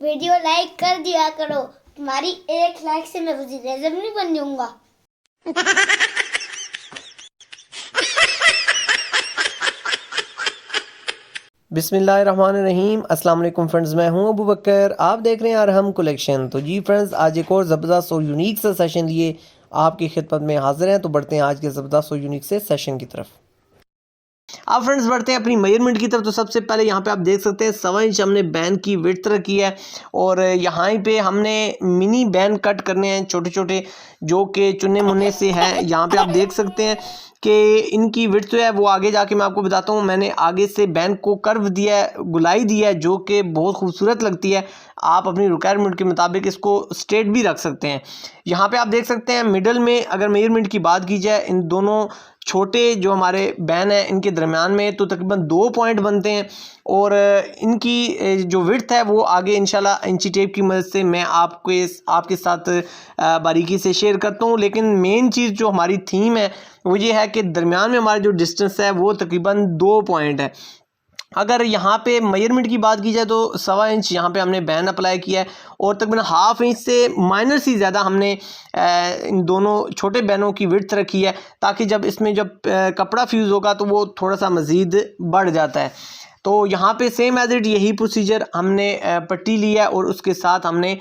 Video like कर दिया करो। तुम्हारी एक लाइक से मैं वज़ीर आज़म नहीं बन जाऊंगा। बिस्मिल्लाहिर्रहमानिर्रहीम। अस्सलाम वालेकुम फ्रेंड्स, मैं हूं अबू बकर। आप देख रहे हैं अरहम कलेक्शन। तो जी फ्रेंड्स, आज एक और ज़बरदस्त और यूनिक सा सेशन लिए आपकी खिदमत में हाजिर हैं। तो बढ़ते हैं आज के ज़बरदस्त और यूनिक से सेशन की तरफ। अब फ्रेंड्स बढ़ते हैं अपनी मेजरमेंट की तरफ। तो सबसे पहले यहाँ पे आप देख सकते हैं 7 इंच हमने बैन की विड्थ रखी है और यहाँ पे हमने मिनी बैन कट करने हैं छोटे छोटे, जो कि चुने मुन्ने से है। यहाँ पे आप देख सकते हैं कि इनकी विड्थ जो है वो आगे जाके मैं आपको बताता हूँ। मैंने आगे से बैन को कर्व दिया है, गुलाई दिया है, जो कि बहुत खूबसूरत लगती है। आप अपनी रिक्वायरमेंट के मुताबिक इसको स्ट्रेट भी रख सकते हैं। यहाँ पे आप देख सकते हैं मिडल में अगर मेजरमेंट की बात की जाए, इन दोनों छोटे जो हमारे बैन है इनके दरमियान में तो तकरीबन 2 पॉइंट बनते हैं और इनकी जो विड्थ है वो आगे इंशाल्लाह इंची टेप की मदद से मैं आपके साथ बारीकी से शेयर करता हूँ। लेकिन मेन चीज़ जो हमारी थीम है वो ये है कि दरमियान में हमारा जो डिस्टेंस है वो तकरीबन 2 पॉइंट है। अगर यहाँ पे मेजरमेंट की बात की जाए तो 1.25 इंच यहाँ पे हमने बैन अप्लाई किया है और तकरीबन ½ इंच से माइनर सी ज़्यादा हमने इन दोनों छोटे बैनों की विड्थ रखी है, ताकि जब इसमें जब कपड़ा फ्यूज़ होगा तो वो थोड़ा सा मज़ीद बढ़ जाता है। तो यहाँ पे सेम एज इट यही प्रोसीजर हमने पट्टी ली है और उसके साथ हमने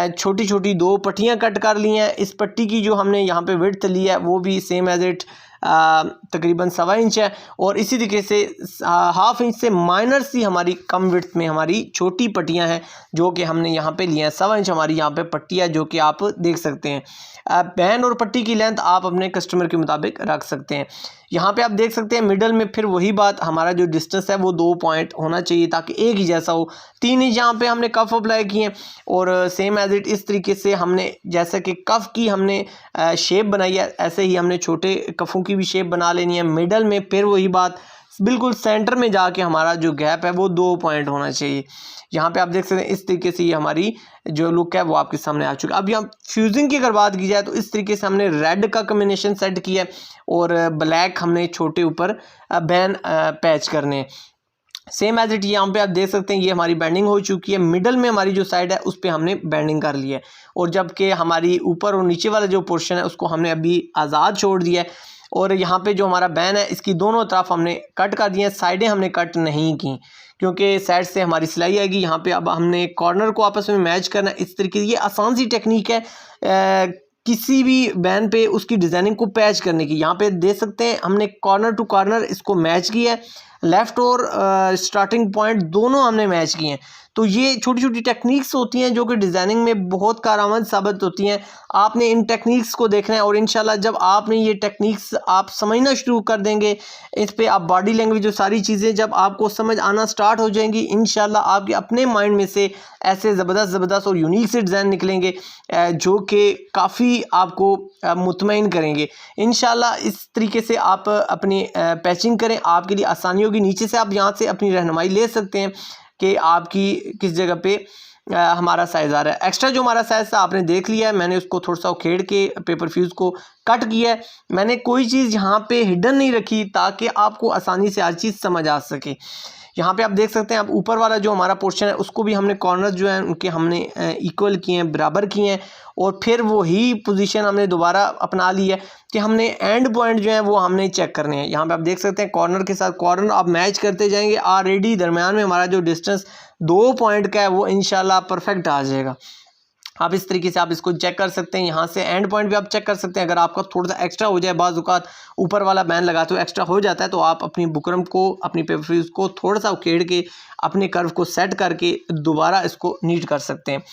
छोटी छोटी 2 पट्टियाँ कट कर ली हैं। इस पट्टी की जो हमने यहाँ पे विड्थ ली है वो भी सेम एज इट तकरीबन 1.25 इंच है और इसी तरीके से ½ इंच से माइनर सी हमारी कम विड्थ में हमारी छोटी पट्टियां हैं जो कि हमने यहाँ पे लिए हैं। 1.25 इंच हमारी यहाँ पे पट्टी है जो कि आप देख सकते हैं। बैन और पट्टी की लेंथ आप अपने कस्टमर के मुताबिक रख सकते हैं। यहाँ पे आप देख सकते हैं मिडल में फिर वही बात, हमारा जो डिस्टेंस है वो 2 पॉइंट होना चाहिए ताकि एक ही जैसा हो। 3 इंच यहाँ पे हमने कफ अप्लाई किए हैं और सेम एज इट इस तरीके से हमने जैसे कि कफ की हमने शेप बनाई है, ऐसे ही हमने छोटे कफ़ों की भी शेप बना लेनी है। मिडल में फिर वही बात, बिल्कुल सेंटर में जाके हमारा जो गैप है वो 2 पॉइंट होना चाहिए। यहाँ पे आप देख सकते हैं इस तरीके से ये हमारी जो लुक है वो आपके सामने आ चुका है। अब यहाँ फ्यूजिंग की अगर बात की जाए तो इस तरीके से हमने रेड का कॉम्बिनेशन सेट किया है और ब्लैक हमने छोटे ऊपर बैन पैच करने हैं। सेम एज इट यहाँ पे आप देख सकते हैं ये हमारी बैंडिंग हो चुकी है। मिडल में हमारी जो साइड है उस पर हमने बैंडिंग कर लिया है और जबकि हमारी ऊपर और नीचे वाला जो पोर्शन है उसको हमने अभी आज़ाद छोड़ दिया है। और यहाँ पे जो हमारा बैन है इसकी दोनों तरफ हमने कट कर दिए हैं, साइडें हमने कट नहीं की क्योंकि साइड से हमारी सिलाई आएगी। यहाँ पे अब हमने कॉर्नर को आपस में मैच करना है। इस तरीके ये आसान सी टेक्निक है किसी भी बैन पे उसकी डिज़ाइनिंग को पैच करने की। यहाँ पे देख सकते हैं हमने कॉर्नर टू कॉर्नर इसको मैच किया है, लेफ़्ट और स्टार्टिंग पॉइंट दोनों हमने मैच किए हैं। तो ये छोटी छोटी टेक्निक्स होती हैं जो कि डिज़ाइनिंग में बहुत कारआमद साबित होती हैं। आपने इन टेक्निक्स को देखना है और इंशाल्लाह जब आपने ये टेक्निक्स आप समझना शुरू कर देंगे, इस पे आप बॉडी लैंग्वेज जो सारी चीज़ें जब आपको समझ आना स्टार्ट हो जाएंगी, इंशाल्लाह आपके अपने माइंड में से ऐसे ज़बरदस्त और यूनिक से डिज़ाइन निकलेंगे जो कि काफ़ी आपको मुतमईन करेंगे। इंशाल्लाह इस तरीके से आप अपनी पैचिंग करें, आपके लिए आसानी होगी। नीचे से आप यहाँ से अपनी रहनुमाई ले सकते हैं कि आपकी किस जगह पे हमारा साइज़ आ रहा है। एक्स्ट्रा जो हमारा साइज़ था आपने देख लिया है, मैंने उसको थोड़ा सा उखेड़ के पेपर फ्यूज़ को कट किया है। मैंने कोई चीज़ यहाँ पे हिडन नहीं रखी ताकि आपको आसानी से हर चीज़ समझ आ सके। यहाँ पे आप देख सकते हैं, अब ऊपर वाला जो हमारा पोर्शन है उसको भी हमने कॉर्नर जो है उनके हमने इक्वल किए हैं, बराबर किए हैं और फिर वही पोजीशन हमने दोबारा अपना ली है कि हमने एंड पॉइंट जो है वो हमने चेक करने हैं। यहाँ पे आप देख सकते हैं कॉर्नर के साथ कॉर्नर आप मैच करते जाएंगे। ऑलरेडी दरमियान में हमारा जो डिस्टेंस 2 पॉइंट का है वो इंशाल्लाह परफेक्ट आ जाएगा। आप इस तरीके से आप इसको चेक कर सकते हैं। यहाँ से एंड पॉइंट भी आप चेक कर सकते हैं। अगर आपका थोड़ा सा एक्स्ट्रा हो जाए, बाज़ औक़ात ऊपर वाला बैन लगाते हो एक्स्ट्रा हो जाता है, तो आप अपनी बुकरम को, अपनी पेपर फ्यूज़ को थोड़ा सा उकेड़ के अपने कर्व को सेट करके दोबारा इसको नीट कर सकते हैं।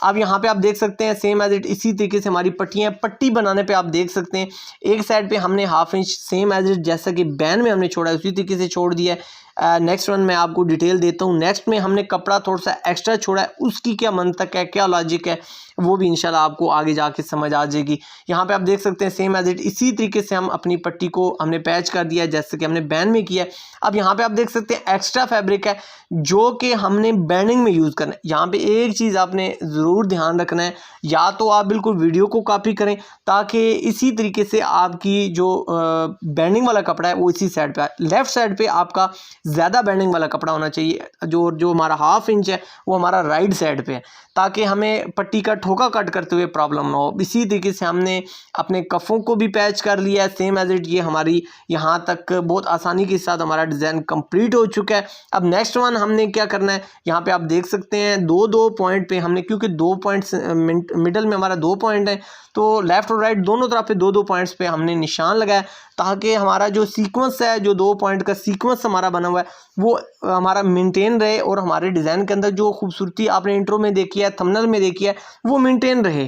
अब यहाँ पे आप देख सकते हैं सेम एज इट इसी तरीके से हमारी पट्टियाँ, पट्टी बनाने पे आप देख सकते हैं एक साइड पे हमने ½ इंच सेम एज इट जैसा कि बैन में हमने छोड़ा है उसी तरीके से छोड़ दिया है। नेक्स्ट वन मैं आपको डिटेल देता हूँ। नेक्स्ट में हमने कपड़ा थोड़ा सा एक्स्ट्रा छोड़ा है, उसकी क्या मंतक है, क्या लॉजिक है, वो भी इंशाल्लाह आपको आगे जाके समझ आ जाएगी। यहाँ पे आप देख सकते हैं सेम एज इट इसी तरीके से हम अपनी पट्टी को हमने पैच कर दिया जैसे कि हमने बैन में किया है। अब यहाँ पे आप देख सकते हैं एक्स्ट्रा फैब्रिक है जो कि हमने बैंडिंग में यूज़ करना है। यहाँ पे एक चीज़ आपने ज़रूर ध्यान रखना है, या तो आप बिल्कुल वीडियो को कॉपी करें ताकि इसी तरीके से आपकी जो बैंडिंग वाला कपड़ा है वो इसी साइड पे आए। लेफ़्ट साइड पे आपका ज़्यादा बेंडिंग वाला कपड़ा होना चाहिए। जो हमारा 1/2 इंच है वो हमारा राइट साइड पे है, ताकि हमें पट्टी का ठोका कट करते हुए प्रॉब्लम ना हो। इसी तरीके से हमने अपने कफ़ों को भी पैच कर लिया है सेम एज इट। ये हमारी यहाँ तक बहुत आसानी के साथ हमारा डिज़ाइन कंप्लीट हो चुका है। अब नेक्स्ट वन हमने क्या करना है, यहाँ पे आप देख सकते हैं दो पॉइंट पे हमने, क्योंकि 2 पॉइंट्स मिडल में हमारा 2 पॉइंट है, तो लेफ़्ट और राइट दोनों तरफ पे 2 पॉइंट्स पे हमने निशान लगाया, ताकि हमारा जो सीक्वेंस है, जो 2 पॉइंट का सीक्वेंस हमारा बना हुआ है वो हमारा मेंटेन रहे और हमारे डिज़ाइन के अंदर जो खूबसूरती आपने इंट्रो में देखी है, थंबनेल में देखी है, वो मेंटेन रहे।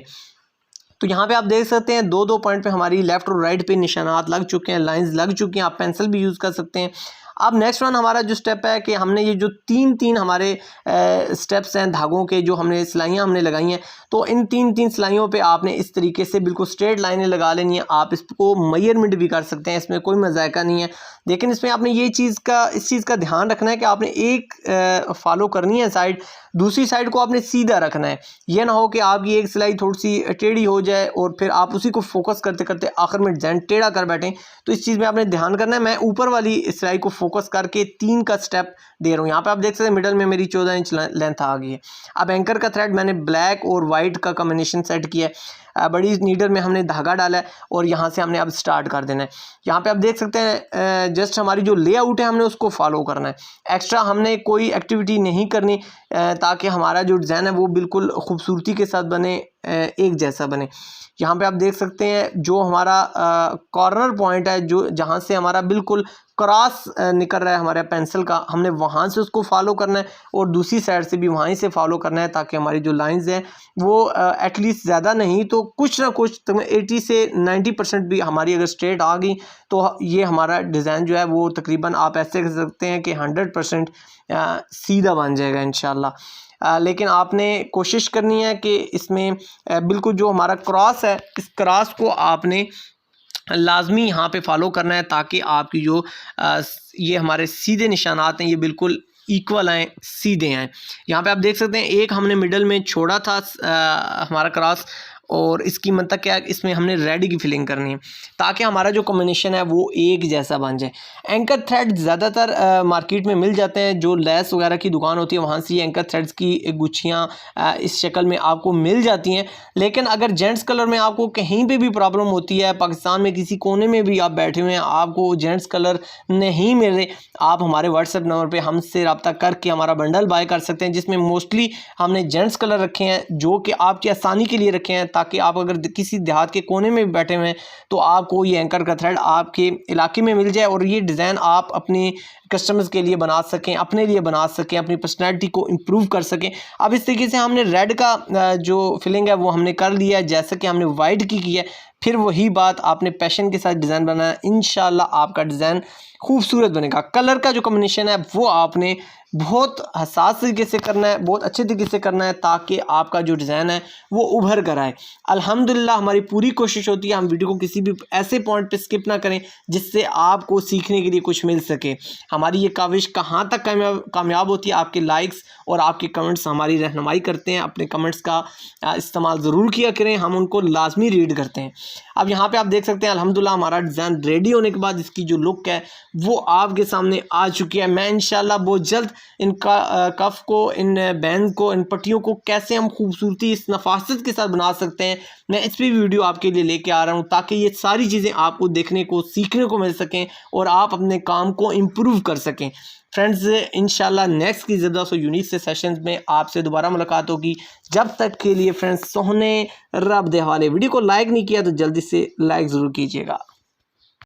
तो यहाँ पे आप देख सकते हैं 2 पॉइंट पे हमारी लेफ़्ट और राइट पे निशानात लग चुके हैं, लाइंस लग चुकी हैं। आप पेंसिल भी यूज़ कर सकते हैं। अब नेक्स्ट वन हमारा जो स्टेप है कि हमने ये जो 3 हमारे स्टेप्स हैं धागों के, जो हमने सिलाइयाँ हमने लगाई हैं, तो इन 3 सिलाइयों पे आपने इस तरीके से बिल्कुल स्ट्रेट लाइनें लगा लेनी है। आप इसको मेजरमेंट भी कर सकते हैं, इसमें कोई मज़ायका नहीं है, लेकिन इसमें आपने इस चीज़ का ध्यान रखना है कि आपने एक फॉलो करनी है साइड, दूसरी साइड को आपने सीधा रखना है। यह ना हो कि आपकी एक सिलाई थोड़ी सी टेढ़ी हो जाए और फिर आप उसी को फोकस करते करते आखिर में डिज़ाइन टेढ़ा कर बैठें। तो इस चीज़ में आपने ध्यान करना है। मैं ऊपर वाली सिलाई को फोकस करके 3 का स्टेप दे रहा हूँ। यहाँ पे आप देख सकते हैं मिडल में मेरी 14 इंच लेंथ आ गई है। अब एंकर का थ्रेड मैंने ब्लैक और वाइट का कॉम्बिनेशन सेट किया है। बड़ी नीडल में हमने धागा डाला है और यहाँ से हमने अब स्टार्ट कर देना है। यहाँ पे आप देख सकते हैं जस्ट हमारी जो लेआउट है हमने उसको फॉलो करना है। एक्स्ट्रा हमने कोई एक्टिविटी नहीं करनी, ताकि हमारा जो डिज़ाइन है वो बिल्कुल खूबसूरती के साथ बने, एक जैसा बने। यहाँ पे आप देख सकते हैं जो हमारा कॉर्नर पॉइंट है, जो जहाँ से हमारा बिल्कुल क्रॉस निकल रहा है हमारे पेंसिल का, हमने वहाँ से उसको फॉलो करना है और दूसरी साइड से भी वहीं से फॉलो करना है, ताकि हमारी जो लाइंस हैं वो एटलीस्ट ज़्यादा नहीं तो कुछ ना कुछ 80 से 90% भी हमारी अगर स्ट्रेट आ गई तो ये हमारा डिज़ाइन जो है वो तकरीबन आप ऐसे कह सकते हैं कि 100% सीधा बन जाएगा इंशाल्लाह। लेकिन आपने कोशिश करनी है कि इसमें बिल्कुल जो हमारा क्रॉस है, इस क्रॉस को आपने लाजमी यहाँ पे फॉलो करना है, ताकि आपकी जो ये हमारे सीधे निशानात हैं ये बिल्कुल इक्वल आएँ, सीधे आएँ। यहाँ पे आप देख सकते हैं एक हमने मिडल में छोड़ा था हमारा क्रॉस, और इसकी मतलब क्या है, इसमें हमने रेड की फिलिंग करनी है ताकि हमारा जो कॉम्बिनेशन है वो एक जैसा बन जाए। एंकर थ्रेड ज़्यादातर मार्केट में मिल जाते हैं, जो लेस वगैरह की दुकान होती है वहाँ से एंकर थ्रेड्स की गुच्छियाँ इस शक्ल में आपको मिल जाती हैं। लेकिन अगर जेंट्स कलर में आपको कहीं पे भी प्रॉब्लम होती है, पाकिस्तान में किसी कोने में भी आप बैठे हुए हैं, आपको जेंट्स कलर नहीं मिल रहे, आप हमारे व्हाट्सएप नंबर पर हमसे रब्ता करके हमारा बंडल बाय कर सकते हैं, जिसमें मोस्टली हमने जेंट्स कलर रखे हैं जो कि आपकी आसानी के लिए रखे हैं, ताकि आप अगर किसी देहात के कोने में भी बैठे हुए हैं तो आपको ये एंकर का थ्रेड आपके इलाके में मिल जाए और ये डिज़ाइन आप अपने कस्टमर्स के लिए बना सकें, अपने लिए बना सकें, अपनी पर्सनैलिटी को इम्प्रूव कर सकें। अब इस तरीके से हमने रेड का जो फिलिंग है वो हमने कर लिया है, जैसे कि हमने वाइट की है। फिर वही बात आपने पैशन के साथ डिज़ाइन बनाना, इंशाल्लाह आपका डिज़ाइन खूबसूरत बनेगा। कलर का जो कॉम्बिनेशन है वो आपने बहुत हसास तरीके से करना है, बहुत अच्छे तरीके से करना है, ताकि आपका जो डिज़ाइन है वो उभर कर आए। अल्हम्दुलिल्लाह हमारी पूरी कोशिश होती है हम वीडियो को किसी भी ऐसे पॉइंट पे स्किप ना करें जिससे आपको सीखने के लिए कुछ मिल सके। हमारी ये काविश कहाँ तक कामयाब होती है, आपके लाइक्स और आपके कमेंट्स हमारी रहनुमाई करते हैं। अपने कमेंट्स का इस्तेमाल ज़रूर किया करें, हम उनको लाजमी रीड करते हैं। अब यहाँ पे आप देख सकते हैं अल्हम्दुलिल्लाह हमारा डिज़ाइन रेडी होने के बाद इसकी जो लुक है वो आपके सामने आ चुकी है। मैं इंशाल्लाह बहुत जल्द इनका कफ को, इन बैंड को, इन पट्टियों को कैसे हम खूबसूरती इस नफासत के साथ बना सकते हैं, मैं इस पर भी वीडियो आपके लिए लेके आ रहा हूँ, ताकि ये सारी चीज़ें आपको देखने को, सीखने को मिल सकें और आप अपने काम को इम्प्रूव कर सकें। फ्रेंड्स इंशाल्लाह नेक्स्ट की ज़बरदस्त और यूनिक से सेशंस में आपसे दोबारा मुलाकात होगी। जब तक के लिए फ्रेंड्स सोहने रब दे हवाले। वीडियो को लाइक नहीं किया तो जल्दी से लाइक ज़रूर कीजिएगा।